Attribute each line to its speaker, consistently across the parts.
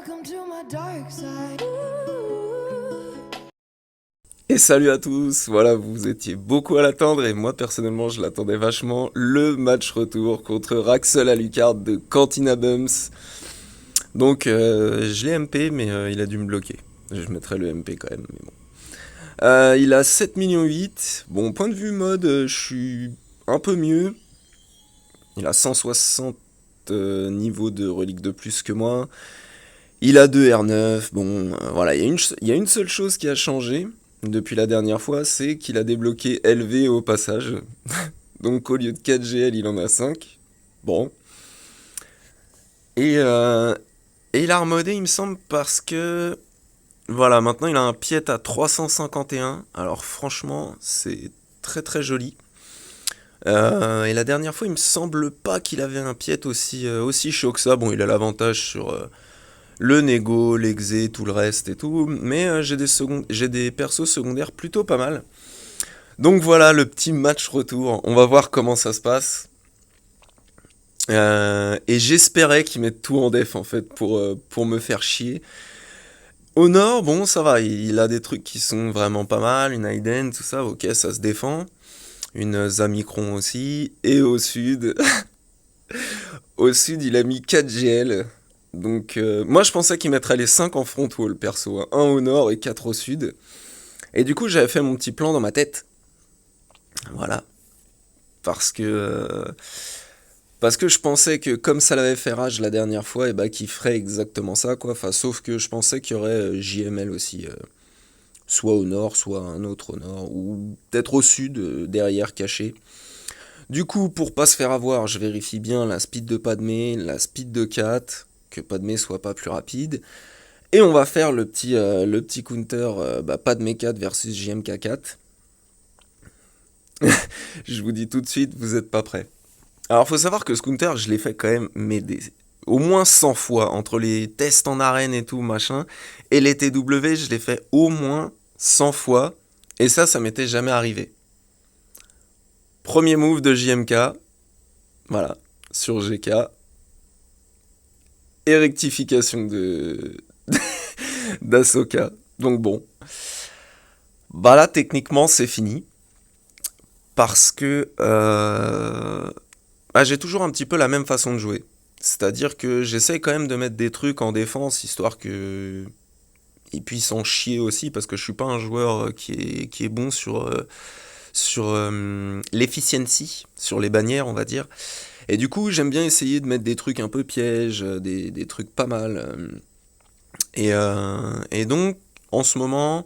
Speaker 1: Welcome to my dark side.
Speaker 2: Et salut à tous, voilà, vous étiez beaucoup à l'attendre et moi personnellement je l'attendais vachement. Le match retour contre Raxel Alucard de Cantina Bumps. Donc je l'ai MP mais il a dû me bloquer. Je mettrai le MP quand même, mais bon. Il a 7 millions 8. Bon, point de vue mode, je suis un peu mieux. Il a 160 niveaux de reliques de plus que moi. Il a 2 R9. Bon, voilà, il y a une seule chose qui a changé depuis la dernière fois, c'est qu'il a débloqué LV au passage. Donc au lieu de 4 GL, il en a 5. Bon. Et, euh, et il a remodé, il me semble, parce que... Voilà, maintenant il a un pied à 351. Alors franchement, c'est très très joli. Et la dernière fois, il me semble pas qu'il avait un pied aussi chaud que ça. Bon, il a l'avantage sur le négo, l'exé, tout le reste et tout. Mais j'ai des persos secondaires plutôt pas mal. Donc voilà le petit match retour. On va voir comment ça se passe. Et j'espérais qu'ils mettent tout en def en fait pour me faire chier. Au nord, bon, ça va. Il a des trucs qui sont vraiment pas mal. Une Aiden, tout ça, ok, ça se défend. Une Zamicron aussi. Et au sud, au sud, il a mis 4 GL. Donc, moi, je pensais qu'il mettrait les 5 en front wall, perso, hein. Un au nord et 4 au sud. Et du coup, j'avais fait mon petit plan dans ma tête. Voilà. Parce que, parce que je pensais que, comme ça l'avait fait Rage la dernière fois, et bah, qu'il ferait exactement ça, quoi. Enfin, sauf que je pensais qu'il y aurait JML aussi. Soit au nord, soit un autre au nord. Ou peut-être au sud, derrière, caché. Du coup, pour pas se faire avoir, je vérifie bien la speed de Padmé, la speed de Kat, que Padmé soit pas plus rapide. Et on va faire le petit counter Padmé 4 versus JMK 4. Je vous dis tout de suite, vous êtes pas prêts. Alors faut savoir que ce counter, je l'ai fait quand même au moins 100 fois, entre les tests en arène et tout, machin, et les TW, je l'ai fait au moins 100 fois, et ça m'était jamais arrivé. Premier move de JMK, voilà, sur GK, et rectification de d'Asoka. Donc bon, bah là techniquement c'est fini parce que j'ai toujours un petit peu la même façon de jouer. C'est-à-dire que j'essaye quand même de mettre des trucs en défense histoire que ils puissent en chier aussi parce que je suis pas un joueur qui est bon sur l'efficiency, sur les bannières on va dire. Et du coup j'aime bien essayer de mettre des trucs un peu pièges, des trucs pas mal. Et donc en ce moment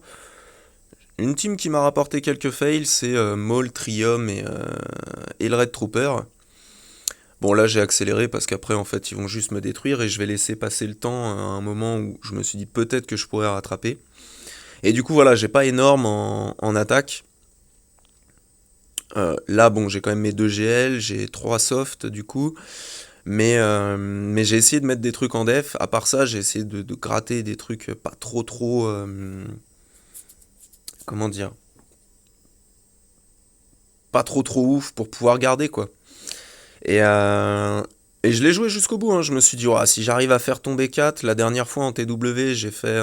Speaker 2: une team qui m'a rapporté quelques fails, c'est Maul, Trium et le Red Trooper. Bon, là j'ai accéléré parce qu'après en fait ils vont juste me détruire et je vais laisser passer le temps à un moment où je me suis dit peut-être que je pourrais rattraper. Et du coup, voilà, j'ai pas énorme en attaque. Là, bon, j'ai quand même mes 2 GL, j'ai 3 soft du coup. Mais j'ai essayé de mettre des trucs en def. À part ça, j'ai essayé de gratter des trucs pas trop. Comment dire? Pas trop ouf pour pouvoir garder quoi. Et, euh, et je l'ai joué jusqu'au bout, hein. Je me suis dit, oh, si j'arrive à faire tomber 4, la dernière fois en TW, j'ai fait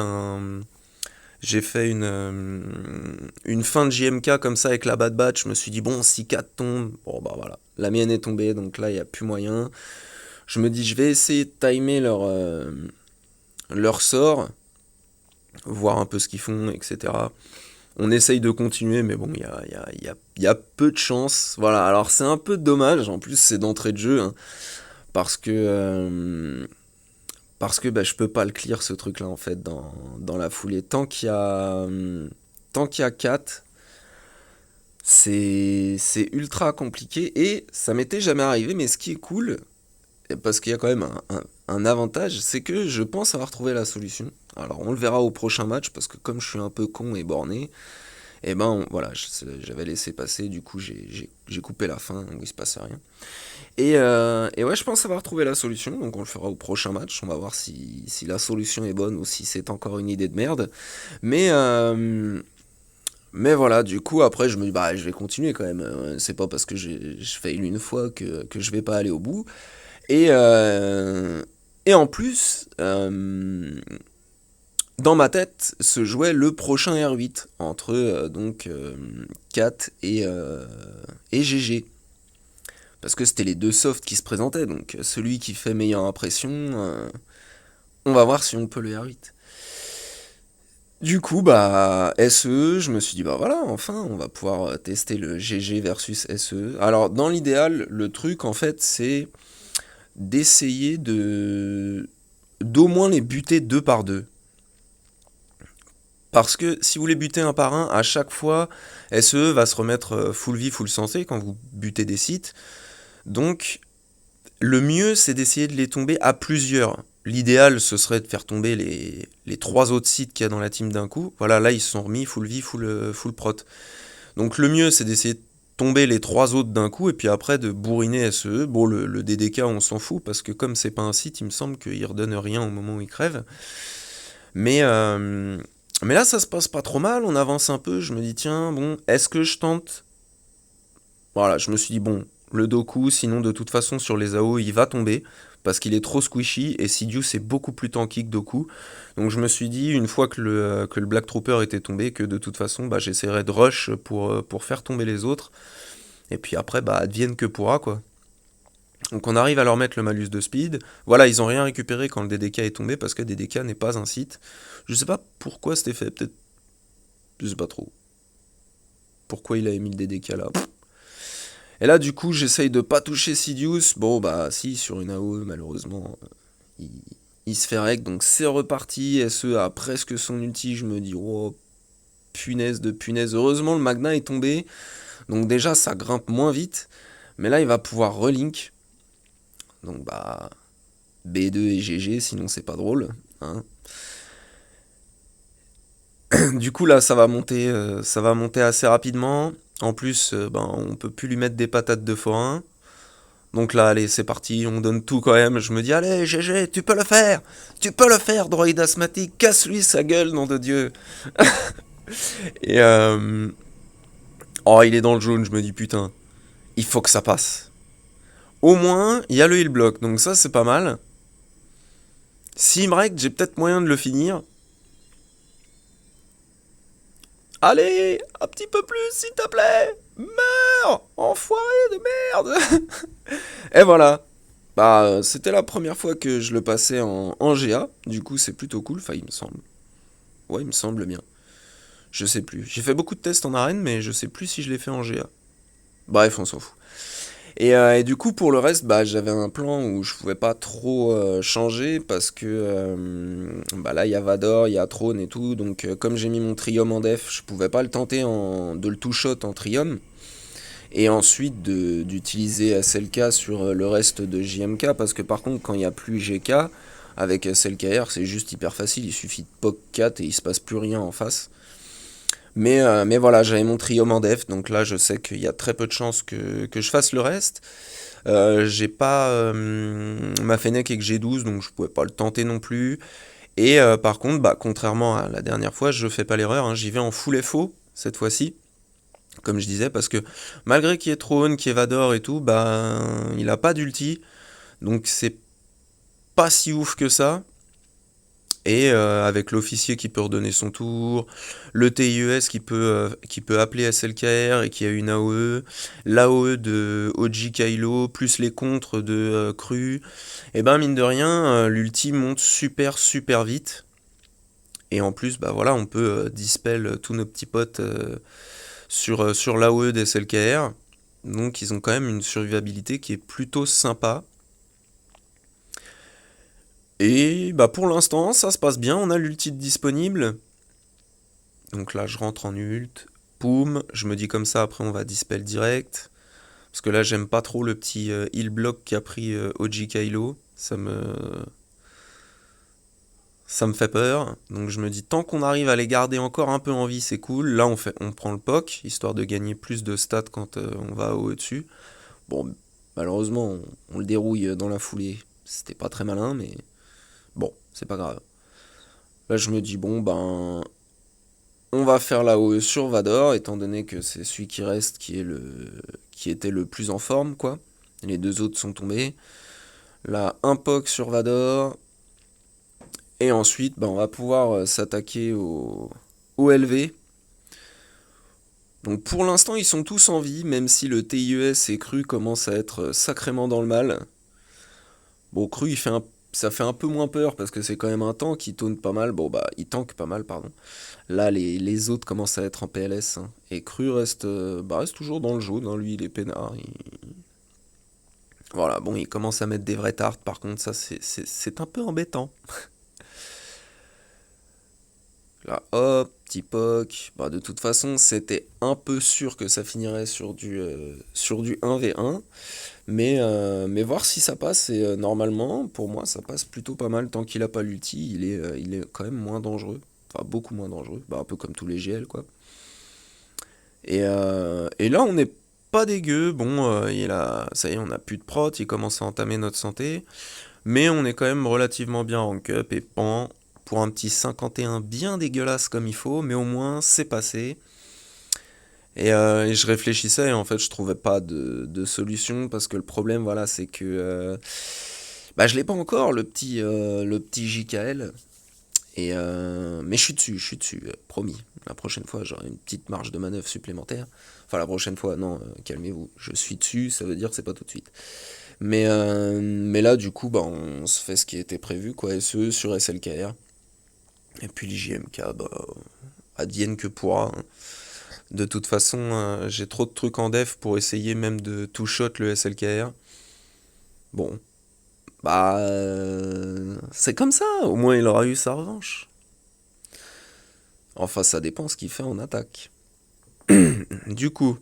Speaker 2: une fin de JMK comme ça avec la Bad Batch. Je me suis dit, bon, si 4 tombent, bon bah voilà. La mienne est tombée, donc là, il n'y a plus moyen. Je me dis, je vais essayer de timer leur sort, voir un peu ce qu'ils font, etc. On essaye de continuer, mais bon, il y a peu de chance. Voilà, alors c'est un peu dommage, en plus c'est d'entrée de jeu, hein, parce que, je peux pas le clear ce truc là en fait dans la foulée. Tant qu'il y a 4, c'est ultra compliqué et ça m'était jamais arrivé, mais ce qui est cool, parce qu'il y a quand même un avantage, c'est que je pense avoir trouvé la solution. Alors on le verra au prochain match, parce que comme je suis un peu con et borné, et voilà, j'avais laissé passer, du coup j'ai coupé la fin où il se passait rien. Et ouais, je pense avoir trouvé la solution, donc on le fera au prochain match, on va voir si la solution est bonne ou si c'est encore une idée de merde. Mais, euh, mais voilà, du coup, après, je me dis, bah, je vais continuer quand même. C'est pas parce que je fail une fois que je vais pas aller au bout. Et, euh, Et en plus, dans ma tête se jouait le prochain R8 entre Kat et GG. Parce que c'était les deux softs qui se présentaient, donc celui qui fait meilleure impression, on va voir si on peut le R8. Du coup, bah, SE, je me suis dit, bah voilà, enfin, on va pouvoir tester le GG versus SE. Alors, dans l'idéal, le truc, en fait, c'est d'essayer d'au moins les buter deux par deux. Parce que si vous les butez un par un, à chaque fois, SE va se remettre full vie, full santé quand vous butez des sites. Donc, le mieux, c'est d'essayer de les tomber à plusieurs. L'idéal, ce serait de faire tomber les trois autres sites qu'il y a dans la team d'un coup. Voilà, là, ils se sont remis full vie, full prot. Donc, le mieux, c'est d'essayer de tomber les trois autres d'un coup, et puis après, de bourriner SE. Bon, le DDK, on s'en fout, parce que comme c'est pas un site, il me semble qu'il redonne rien au moment où il crève. Mais, euh, mais là, ça se passe pas trop mal, on avance un peu, je me dis, tiens, bon, est-ce que je tente. Voilà, je me suis dit, bon, le Doku, sinon de toute façon sur les AO, il va tomber, parce qu'il est trop squishy, et Sidious est beaucoup plus tanky que Doku. Donc je me suis dit, une fois que le Black Trooper était tombé, que de toute façon, bah, j'essaierai de rush pour faire tomber les autres, et puis après, bah, advienne que pourra, quoi. Donc on arrive à leur mettre le malus de speed. Voilà, ils ont rien récupéré quand le DDK est tombé, parce que DDK n'est pas un site. Je sais pas pourquoi c'était fait, peut-être, je sais pas trop. Pourquoi il a mis le DDK là. Et là, du coup, j'essaye de pas toucher Sidious. Bon, bah, si, sur une AOE, malheureusement, il, il se fait rec. Donc, c'est reparti. SE a presque son ulti. Je me dis, oh, punaise de punaise. Heureusement, le Magna est tombé. Donc, déjà, ça grimpe moins vite. Mais là, il va pouvoir relink. Donc, bah, B2 et GG, sinon, c'est pas drôle. Hein. Du coup, là, ça va monter assez rapidement. En plus, ben, on peut plus lui mettre des patates de forain. Donc là, allez, c'est parti, on donne tout quand même. Je me dis, allez, GG, tu peux le faire. Tu peux le faire, droïde asthmatique. Casse-lui sa gueule, nom de Dieu. Et oh, il est dans le jaune, je me dis, putain, il faut que ça passe. Au moins, il y a le heal block, donc ça, c'est pas mal. S'il me règle, j'ai peut-être moyen de le finir. Allez, un petit peu plus, s'il te plaît. Meurs, enfoiré de merde. Et voilà. Bah, c'était la première fois que je le passais en GA. Du coup, c'est plutôt cool. Enfin, il me semble. Ouais, il me semble bien. Je sais plus. J'ai fait beaucoup de tests en arène, mais je sais plus si je l'ai fait en GA. Bref, on s'en fout. Et du coup, pour le reste, bah, j'avais un plan où je pouvais pas trop changer parce que bah, là, il y a Vador, il y a Throne et tout. Donc, comme j'ai mis mon Trium en def, je pouvais pas le tenter de le two-shot en Trium. Et ensuite d'utiliser SLK sur le reste de JMK parce que par contre, quand il n'y a plus GK, avec SLKR, c'est juste hyper facile. Il suffit de POC 4 et il se passe plus rien en face. Mais voilà, j'avais mon Trium en def, donc là je sais qu'il y a très peu de chances que je fasse le reste. J'ai pas ma Fennec avec G12, donc je pouvais pas le tenter non plus. Et par contre, bah, contrairement à la dernière fois, je fais pas l'erreur, hein, j'y vais en full FO cette fois-ci, comme je disais, parce que malgré qu'il y ait Throne, qu'il y ait Vador et tout, bah, il a pas d'ulti, donc c'est pas si ouf que ça. Et avec l'officier qui peut redonner son tour, le TIES qui peut appeler SLKR et qui a une AOE, l'AOE de OG Kylo, plus les contres de Cru, et ben mine de rien, l'ulti monte super vite. Et en plus, bah voilà, on peut dispel tous nos petits potes sur l'AOE des SLKR. Donc ils ont quand même une survivabilité qui est plutôt sympa. Et bah pour l'instant, ça se passe bien, on a l'ulti disponible. Donc là, je rentre en ult, poum, je me dis comme ça, après on va dispel direct. Parce que là, j'aime pas trop le petit heal block qu'a pris OG Kylo. Ça me fait peur. Donc je me dis, tant qu'on arrive à les garder encore un peu en vie, c'est cool. Là, on prend le POC, histoire de gagner plus de stats quand on va au-dessus. Bon, malheureusement, on le dérouille dans la foulée. C'était pas très malin, mais bon, c'est pas grave. Là, je me dis, bon, ben, on va faire la OE sur Vador, étant donné que c'est celui qui reste qui était le plus en forme, quoi. Les deux autres sont tombés. Là, un POC sur Vador. Et ensuite, on va pouvoir s'attaquer au LV. Donc pour l'instant, ils sont tous en vie, même si le TIES et Cru commencent à être sacrément dans le mal. Bon, Cru, ça fait un peu moins peur parce que c'est quand même un tank, il tourne pas mal. Bon, il tank pas mal, pardon. Là, les autres commencent à être en PLS, hein. Et Cru reste toujours dans le jaune, hein. Lui, il est peinard. Voilà, bon, il commence à mettre des vrais tartes, par contre, ça, c'est un peu embêtant. Là, hop, petit poc. De toute façon, c'était un peu sûr que ça finirait sur du 1v1. Mais voir si ça passe, et normalement, pour moi, ça passe plutôt pas mal. Tant qu'il a pas l'ulti, il est quand même moins dangereux. Enfin, beaucoup moins dangereux. Un peu comme tous les GL, quoi. Et là, on n'est pas dégueu. Bon, ça y est, on a plus de prot, il commence à entamer notre santé. Mais on est quand même relativement bien rank up et pan pour un petit 51 bien dégueulasse comme il faut, mais au moins c'est passé. Et je réfléchissais et en fait je trouvais pas de solution parce que le problème voilà c'est que je l'ai pas encore le petit JKL. Mais je suis dessus, promis. La prochaine fois j'aurai une petite marge de manœuvre supplémentaire. Enfin la prochaine fois, non, calmez-vous, je suis dessus, ça veut dire que c'est pas tout de suite. Mais là du coup on se fait ce qui était prévu quoi, SE sur SLKR. Et puis l'IJMK, advienne que pourra, hein. De toute façon, j'ai trop de trucs en def pour essayer même de two-shot le SLKR. Bon, c'est comme ça, au moins il aura eu sa revanche. Enfin, ça dépend ce qu'il fait en attaque. Du coup.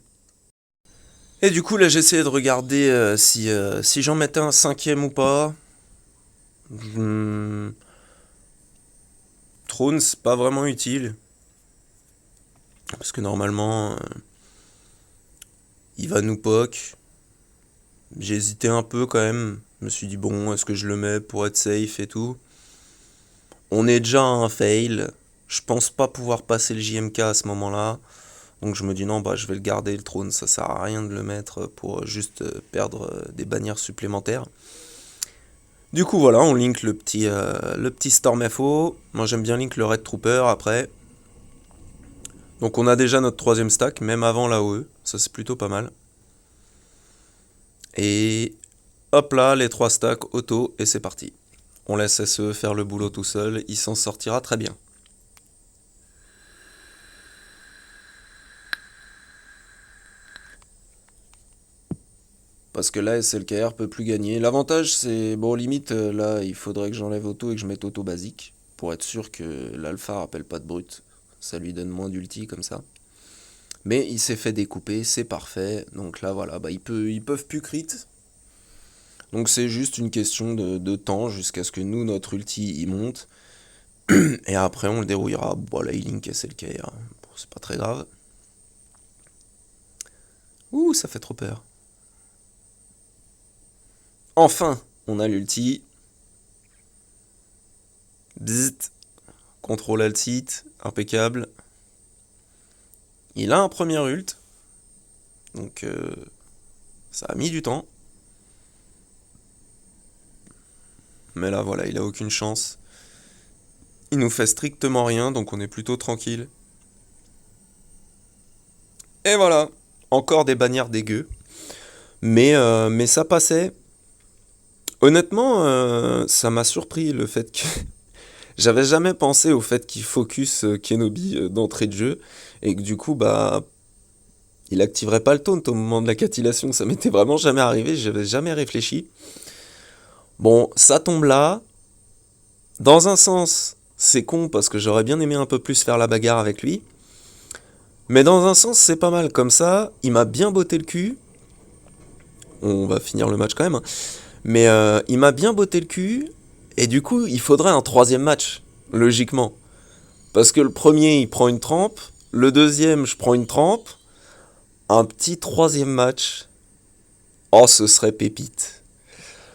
Speaker 2: Et du coup, là, j'essayais de regarder si j'en mettais un cinquième ou pas. Throne, c'est pas vraiment utile. Parce que normalement, il va nous poke. J'ai hésité un peu quand même. Je me suis dit, bon, est-ce que je le mets pour être safe et tout. On est déjà à un fail. Je pense pas pouvoir passer le JMK à ce moment-là. Donc je me dis, non, je vais le garder, le trône. Ça sert à rien de le mettre pour juste perdre des bannières supplémentaires. Du coup, voilà, on link le petit Storm FO. Moi, j'aime bien link le Red Trooper après. Donc on a déjà notre troisième stack, même avant l'AOE. Ça, c'est plutôt pas mal. Et hop là, les 3 stacks auto, et c'est parti. On laisse SE faire le boulot tout seul, il s'en sortira très bien. Parce que là, SLKR peut plus gagner. L'avantage, c'est, bon, limite, là, il faudrait que j'enlève auto et que je mette auto basique, pour être sûr que l'alpha rappelle pas de brut. Ça lui donne moins d'ulti comme ça. Mais il s'est fait découper, c'est parfait. Donc là, voilà, ils peuvent plus crit. Donc c'est juste une question de temps jusqu'à ce que nous, notre ulti, il monte. Et après, on le dérouillera. Bon, là, il link SLKR. Bon, c'est pas très grave. Ouh, ça fait trop peur. Enfin, on a l'ulti. Bzzzt. Contrôle alt-sit. Impeccable. Il a un premier ult. Donc, ça a mis du temps. Mais là, voilà, il a aucune chance. Il nous fait strictement rien, donc on est plutôt tranquille. Et voilà, encore des bannières dégueu. Mais ça passait. Honnêtement, ça m'a surpris le fait que... J'avais jamais pensé au fait qu'il focus Kenobi d'entrée de jeu, et que du coup, il activerait pas le taunt au moment de la catillation. Ça m'était vraiment jamais arrivé, j'avais jamais réfléchi. Bon, ça tombe là. Dans un sens, c'est con parce que j'aurais bien aimé un peu plus faire la bagarre avec lui. Mais dans un sens, c'est pas mal. Comme ça, il m'a bien botté le cul. On va finir le match quand même, hein. Mais il m'a bien botté le cul. Et du coup, il faudrait un troisième match, logiquement. Parce que le premier, il prend une trempe. Le deuxième, je prends une trempe. Un petit troisième match. Oh, ce serait pépite.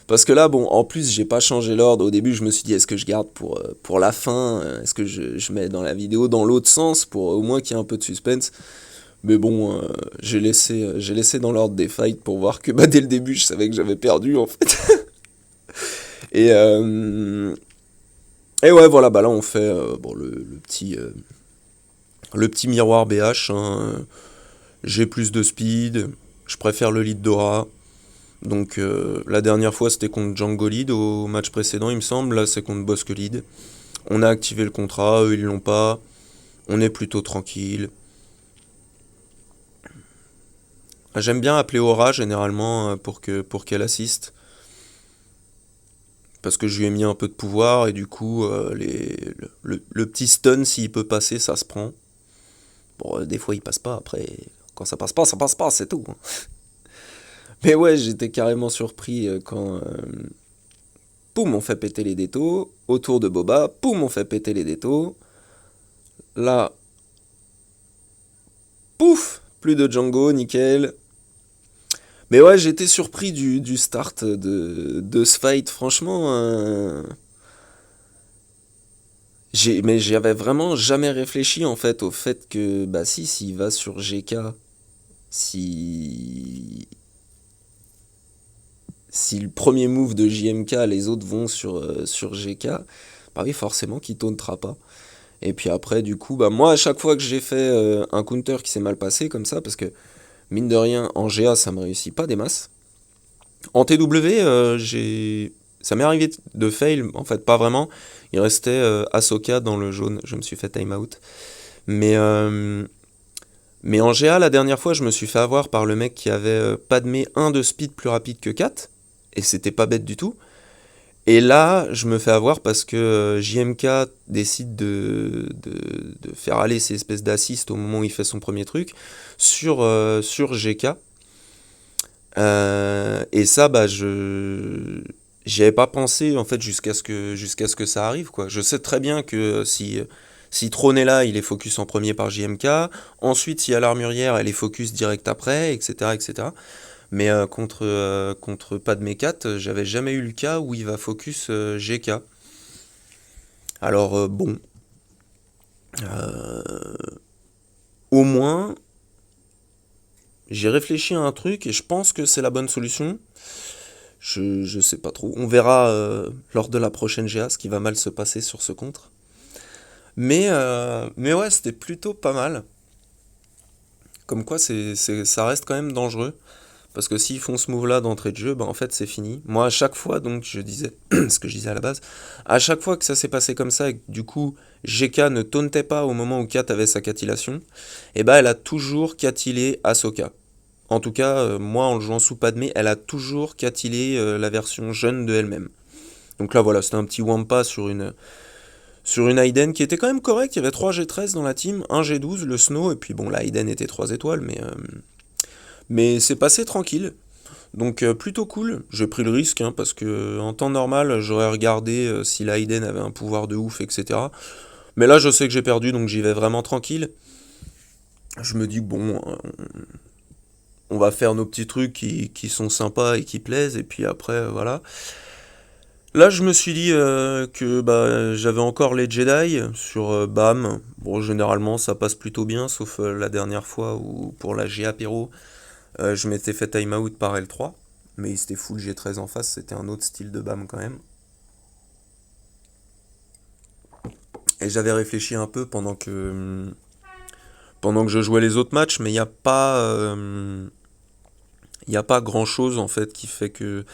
Speaker 2: Parce que là, bon, en plus, j'ai pas changé l'ordre. Au début, je me suis dit, est-ce que je garde pour la fin? Est-ce que je mets dans la vidéo dans l'autre sens pour au moins qu'il y ait un peu de suspense? Mais bon, j'ai laissé dans l'ordre des fights pour voir que dès le début, je savais que j'avais perdu, en fait. Et, euh, et ouais, voilà, bah là on fait bon, le petit miroir BH, hein. J'ai plus de speed, je préfère le lead Dora. Donc la dernière fois c'était contre Django Lead au match précédent il me semble, là c'est contre Bosque Lead. On a activé le contrat, eux ils l'ont pas, on est plutôt tranquille. J'aime bien appeler Aura généralement pour qu'elle assiste, parce que je lui ai mis un peu de pouvoir et du coup le petit stun s'il peut passer ça se prend. Bon des fois il passe pas, après quand ça passe pas, c'est tout, hein. Mais ouais j'étais carrément surpris quand poum on fait péter les détos, autour de Boba, poum on fait péter les détos. Là, pouf, plus de Django, nickel. Mais ouais, j'étais surpris du start de ce fight. Franchement, mais j'y avais vraiment jamais réfléchi en fait au fait que, bah si, s'il va sur GK, si, si le premier move de JMK, les autres vont sur GK, bah oui, forcément qu'il tauntera pas. Et puis après, du coup, bah moi, à chaque fois que j'ai fait un counter qui s'est mal passé comme ça, parce que mine de rien, en GA, ça me réussit pas des masses. En TW, ça m'est arrivé de fail, en fait, pas vraiment. Il restait Ahsoka dans le jaune, je me suis fait time out. Mais, euh, mais en GA, la dernière fois, je me suis fait avoir par le mec qui avait Padmé 1 de speed plus rapide que 4, et c'était pas bête du tout. Et là, je me fais avoir parce que JMK décide de faire aller ses espèces d'assist au moment où il fait son premier truc sur GK. Et ça, bah, j'y avais pas pensé en fait jusqu'à ce que ça arrive, quoi. Je sais très bien que si Throne est là, il est focus en premier par JMK. Ensuite, s'il y a l'armurière, elle est focus direct après, etc., etc. Mais contre Padmé 4, j'avais jamais eu le cas où il va focus GK. Alors bon, au moins, j'ai réfléchi à un truc et je pense que c'est la bonne solution. Je sais pas trop. On verra lors de la prochaine GA ce qui va mal se passer sur ce contre. Mais ouais, c'était plutôt pas mal. Comme quoi, ça reste quand même dangereux. Parce que s'ils font ce move-là d'entrée de jeu, bah en fait c'est fini. Moi à chaque fois, donc je disais ce que je disais à la base, à chaque fois que ça s'est passé comme ça et que du coup GK ne tauntait pas au moment où Kat avait sa catillation, et bah elle a toujours catillé Ahsoka. En tout cas, moi en le jouant sous Padmé, elle a toujours catillé la version jeune de elle-même. Donc là voilà, c'était un petit Wampa sur une Aiden qui était quand même correcte. Il y avait 3 G13 dans la team, un G12, le Snow, et puis bon, la Aiden était 3 étoiles, mais c'est passé tranquille. Donc plutôt cool, j'ai pris le risque hein, parce que en temps normal j'aurais regardé si la Aiden avait un pouvoir de ouf, etc. Mais là je sais que j'ai perdu donc j'y vais vraiment tranquille. Je me dis que bon, on va faire nos petits trucs qui sont sympas et qui plaisent et puis après voilà. Là je me suis dit que bah, j'avais encore les Jedi sur BAM. Bon généralement ça passe plutôt bien sauf la dernière fois où pour la G apéro je m'étais fait timeout par L3, mais c'était full G13 en face, c'était un autre style de BAM quand même. Et j'avais réfléchi un peu pendant que je jouais les autres matchs, mais il y a pas grand chose en fait qui fait que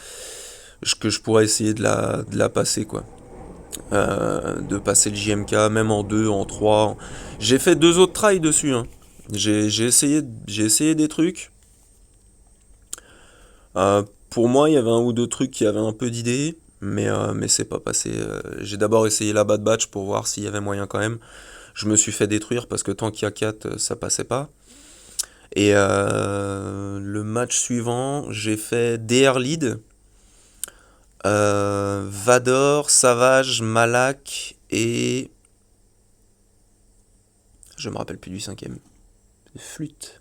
Speaker 2: je pourrais essayer de la passer quoi. De passer le JMK, même en 2 en 3. J'ai fait 2 autres tries dessus, hein. J'ai essayé des trucs. Pour moi, il y avait un ou deux trucs qui avaient un peu d'idées, mais c'est pas passé. J'ai d'abord essayé la Bad Batch pour voir s'il y avait moyen quand même. Je me suis fait détruire parce que tant qu'il y a 4, ça passait pas. Et le match suivant, j'ai fait DR Lead, Vador, Savage, Malak et... Je me rappelle plus du cinquième. Flûte.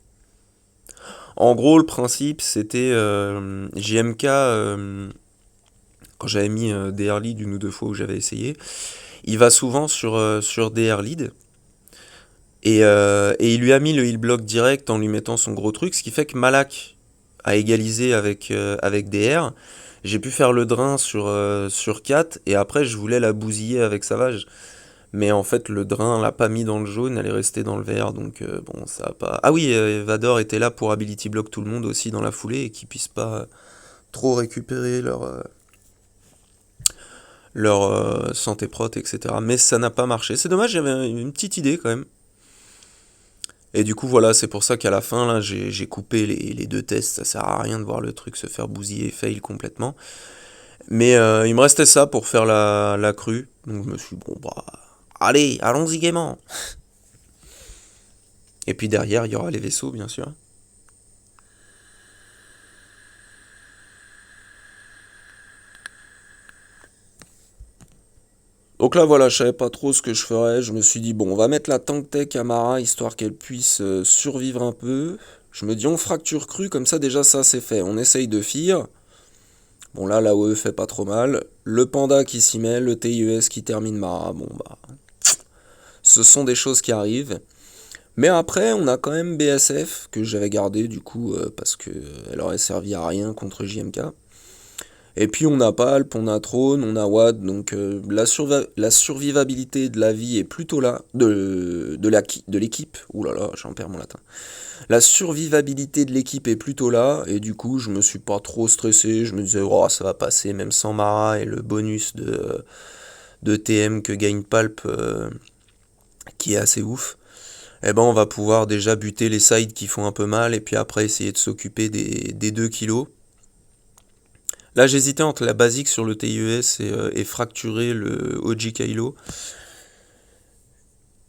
Speaker 2: En gros, le principe, c'était JMK, quand j'avais mis DR Lead une ou deux fois où j'avais essayé, il va souvent sur DR Lead. Et il lui a mis le heal block direct en lui mettant son gros truc, ce qui fait que Malak a égalisé avec DR. J'ai pu faire le drain sur 4 et après je voulais la bousiller avec Savage. Mais en fait, le drain l'a pas mis dans le jaune, elle est restée dans le vert, donc bon, ça a pas. Ah oui, Vador était là pour ability block tout le monde aussi dans la foulée et qu'ils puissent pas trop récupérer leur santé prot, etc. Mais ça n'a pas marché. C'est dommage, j'avais une petite idée quand même. Et du coup, voilà, c'est pour ça qu'à la fin, là, j'ai coupé les deux tests. Ça sert à rien de voir le truc se faire bousiller et fail complètement. Mais il me restait ça pour faire la crue. Donc je me suis dit, bon, bah, allez, allons-y gaiement. Et puis derrière, il y aura les vaisseaux, bien sûr. Donc là, voilà, je savais pas trop ce que je ferais. Je me suis dit, bon, on va mettre la Tank Tech Amara, histoire qu'elle puisse survivre un peu. Je me dis, on fracture crue, comme ça, déjà, ça, c'est fait. On essaye de FIR. Bon, là, l'AOE fait pas trop mal. Le Panda qui s'y mêle, le TIES qui termine Mara. Bon, bah, ce sont des choses qui arrivent. Mais après, on a quand même BSF, que j'avais gardé, du coup, parce que elle aurait servi à rien contre JMK. Et puis on a Palp, on a Throne, on a Watt, donc la survivabilité de la vie est plutôt là, de l'équipe, ouh là là, j'en perds mon latin. La survivabilité de l'équipe est plutôt là, et du coup je me suis pas trop stressé, je me disais oh ça va passer même sans Mara et le bonus de TM que gagne Palp qui est assez ouf. Eh ben on va pouvoir déjà buter les sides qui font un peu mal, et puis après essayer de s'occuper des 2 kilos. Là, j'hésitais entre la basique sur le TIES et fracturer le OG Kylo.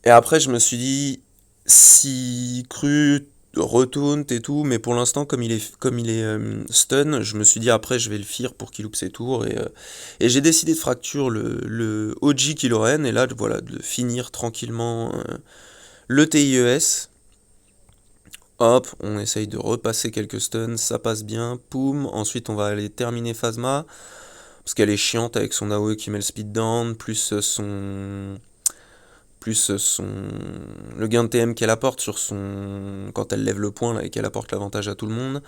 Speaker 2: Et après, je me suis dit, si cru, retaunt et tout, mais pour l'instant, comme il est stun, je me suis dit après, je vais le fear pour qu'il loupe ses tours. Et j'ai décidé de fracture le OG Kylo Ren, et là, voilà, de finir tranquillement le TIES. Hop, on essaye de repasser quelques stuns, ça passe bien, poum, ensuite on va aller terminer Phasma, parce qu'elle est chiante avec son AOE qui met le speed down, plus le gain de TM qu'elle apporte sur son quand elle lève le point là, et qu'elle apporte l'avantage à tout le monde.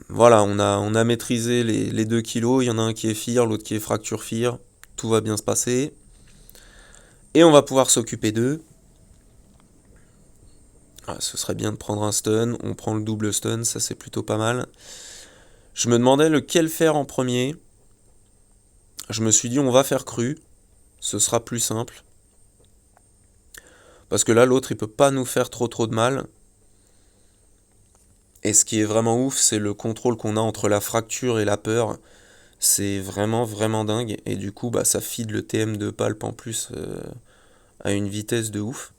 Speaker 2: Voilà, on a maîtrisé les 2 kilos, il y en a un qui est fear, l'autre qui est fracture fear, tout va bien se passer. Et on va pouvoir s'occuper d'eux. Ah, ce serait bien de prendre un stun, on prend le double stun, ça c'est plutôt pas mal. Je me demandais lequel faire en premier. Je me suis dit on va faire cru, ce sera plus simple. Parce que là l'autre il peut pas nous faire trop de mal. Et ce qui est vraiment ouf, c'est le contrôle qu'on a entre la fracture et la peur. C'est vraiment dingue. Et du coup bah ça feed le TM de Palp en plus à une vitesse de ouf.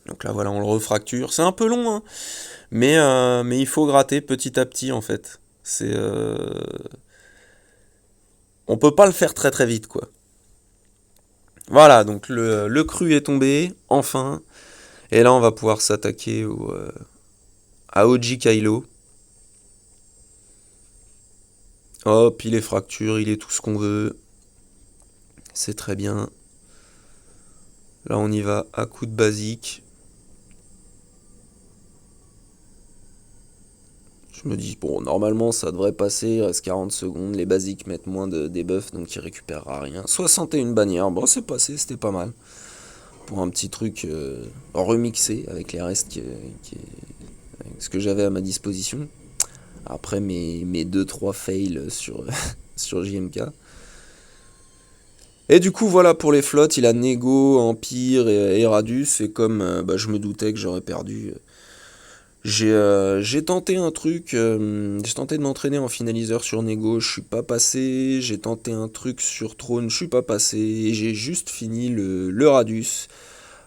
Speaker 2: Donc là voilà on le refracture. C'est un peu long hein. Mais il faut gratter petit à petit en fait. On peut pas le faire très vite quoi. Voilà, donc le cru est tombé, enfin. Et là on va pouvoir s'attaquer à OG Kylo. Hop, il est fracture, il est tout ce qu'on veut. C'est très bien. Là on y va à coup de basique. Je me dis, bon, normalement ça devrait passer, il reste 40 secondes, les basiques mettent moins de debuff, donc il récupérera rien. 61 bannières, bon c'est passé, c'était pas mal. Pour un petit truc remixé avec les restes avec ce que j'avais à ma disposition. Après mes 2-3 fails sur JMK. Et du coup voilà pour les flottes, il a Nego, Empire et Radius, et comme je me doutais que j'aurais perdu... J'ai tenté un truc, j'ai tenté de m'entraîner en finaliseur sur Nego, je suis pas passé, j'ai tenté un truc sur Throne, je suis pas passé, et j'ai juste fini le Radius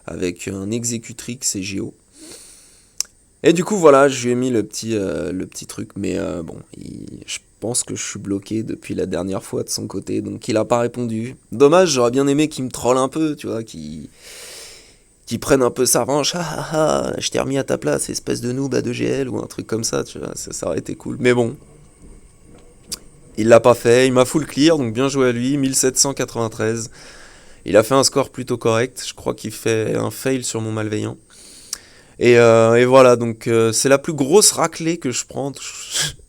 Speaker 2: avec un Executrix et Géo. Et du coup voilà, je lui ai mis le petit truc, mais bon, je pense que je suis bloqué depuis la dernière fois de son côté, donc il a pas répondu. Dommage, j'aurais bien aimé qu'il me troll un peu, tu vois, qui prenne un peu sa revanche, je t'ai remis à ta place, espèce de noob à 2GL, ou un truc comme ça, tu vois, ça aurait été cool. Mais bon, il l'a pas fait, il m'a full clear, donc bien joué à lui, 1793. Il a fait un score plutôt correct, je crois qu'il fait un fail sur mon malveillant. Et voilà, donc c'est la plus grosse raclée que je prends.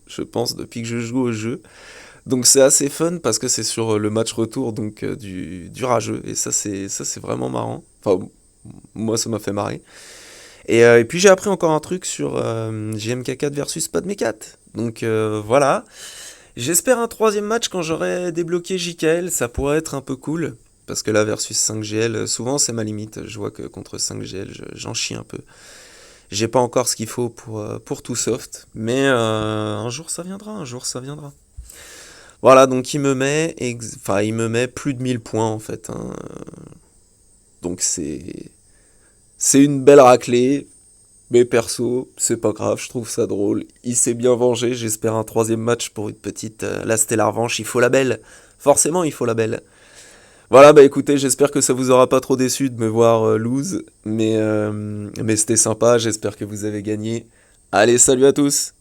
Speaker 2: Je je pense, depuis que je joue au jeu. Donc c'est assez fun parce que c'est sur le match retour donc du rageux. Et ça c'est vraiment marrant. Enfin, moi ça m'a fait marrer. Et puis j'ai appris encore un truc sur GMK4 versus Padmekat. Donc voilà. J'espère un troisième match quand j'aurai débloqué JKL, ça pourrait être un peu cool. Parce que là, versus 5GL, souvent c'est ma limite. Je vois que contre 5GL, j'en chie un peu. J'ai pas encore ce qu'il faut pour tout soft. Mais un jour ça viendra, un jour ça viendra. Voilà, donc enfin, il me met plus de 1000 points en fait, hein. Donc c'est une belle raclée. Mais perso, c'est pas grave, je trouve ça drôle. Il s'est bien vengé, j'espère un troisième match pour une petite... là, c'était la revanche, il faut la belle. Forcément, il faut la belle. Voilà, bah écoutez, j'espère que ça vous aura pas trop déçu de me voir lose. Mais c'était sympa, j'espère que vous avez gagné. Allez, salut à tous!